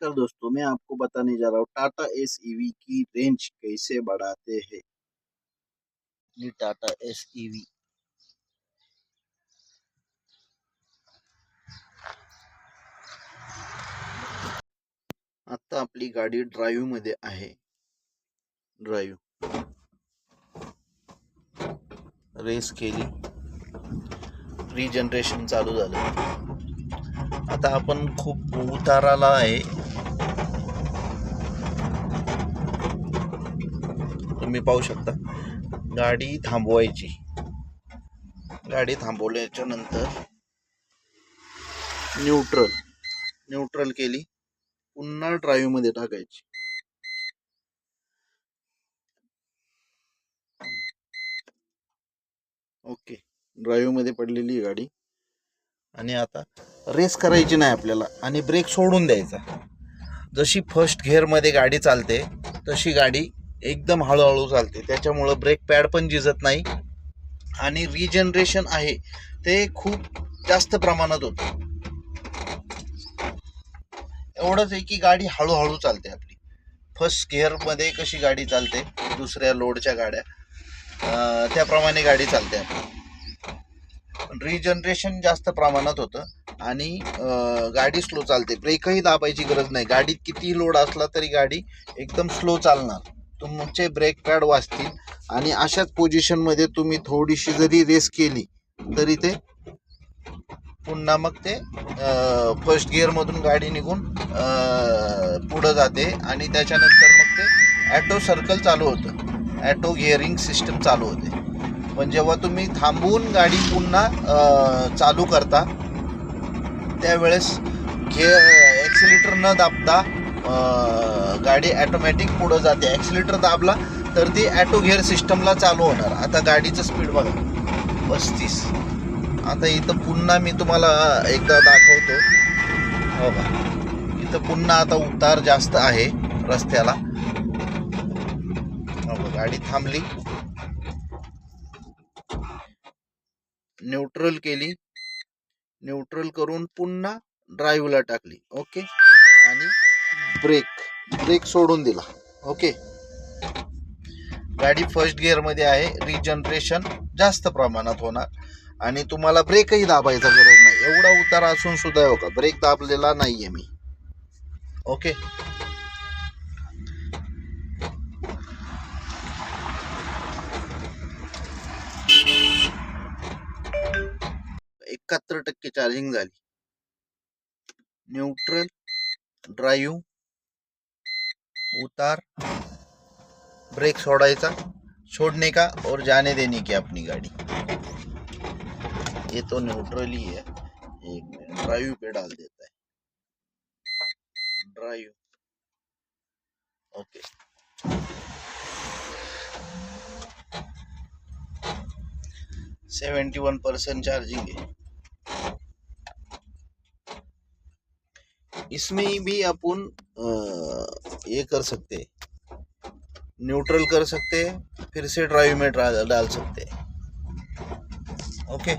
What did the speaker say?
नमस्कार दोस्तों, मैं आपको बताने जा रहा हूँ टाटा एस ईवी की रेंज कैसे बढ़ाते हैं। ये टाटा एस ईवी आता आपली गाडी ड्राईव्ह मध्ये आहे। ड्राईव्ह रेस केली, रिजनरेशन चालू झालं। आता आपण खूप उताराला आहे, तुम्ही पाहू शकता। गाडी थांबवायची, गाडी थांबवल्याच्या नंतर न्यूट्रल केली, पुन्हा ड्राईव्ह मध्ये टाकायची। ओके, ड्राईव्ह मध्ये पडलेली गाडी आणि आता रेस करायची नाही आपल्याला आणि ब्रेक सोडून द्यायचा। जशी फर्स्ट गिअर मध्ये गाडी चालते तशी गाडी एकदम हळूहळू चालते, त्याच्यामुळे ब्रेक पॅड पण झिजत नाही आणि रिजनरेशन आहे ते खूप जास्त प्रमाणात होते। एवढंच आहे की गाडी हळूहळू चालते आपली। फर्स्ट गिअर मध्ये कशी गाडी चालते दुसऱ्या लोडच्या गाड्या त्याप्रमाणे गाडी चालते आपली। रिजनरेशन जास्त प्रमाणात होतं आणि गाडी स्लो चालते, ब्रेकही दाबायची गरज नाही। गाडीत किती लोड असला तरी गाडी एकदम स्लो चालणार, तुमचे ब्रेक पॅड वाजतील आणि अशाच पोझिशन मध्ये तुम्ही थोडीशी जरी रेस केली तरी ते पुन्हा मग ते फर्स्ट गिअर मधून गाडी निघून पुढे जाते आणि त्याच्यानंतर मग ते ऑटो सर्कल चालू होतं, ऑटो गिअरिंग सिस्टम चालू होते। पण जेव्हा तुम्ही थांबवून गाडी पुन्हा चालू करता त्यावेळेस ॲक्सिलेटर न दाबता गाडी ऑटोमॅटिक पुढे जाते। ॲक्सिलेटर दाबला तर ती ऑटो गिअर सिस्टमला चालू होणार। आता गाडीचं स्पीड बघा 35। आता इथं पुन्हा मी तुम्हाला एकदा दाखवतो, हो का, इथं पुन्हा आता उतार जास्त आहे रस्त्याला। गाडी थांबली, न्यूट्रल केली, न्यूट्रल करून पुन्हा ड्राईव्हला टाकली। ओके, आणि ब्रेक सोडून दिला। ओके, गाडी फर्स्ट गिअर मध्ये आहे, रिजनरेशन जास्त प्रमाणात होणार आणि तुम्हाला ब्रेकही दाबायचा गरज नाही। एवढा उतार असून सुद्धा हो का ब्रेक दाबलेला नाहीये मी। ओके, एकाहत्तर टक्के चार्जिंग झाली। न्यूट्रल, ड्राईव्ह, उतार, ब्रेक सोडायचा, छोड़ने का और जाने देने की अपनी गाड़ी। ये तो न्यूट्रल ही है, एक मिनट ड्राइव पे डाल देता है। ड्राइव, ओके, 71% चार्जिंग है। इसमें भी अपन ये कर सकते हैं, न्यूट्रल कर सकते हैं, फिर से ड्राइव में डाल सकते हैं। ओके।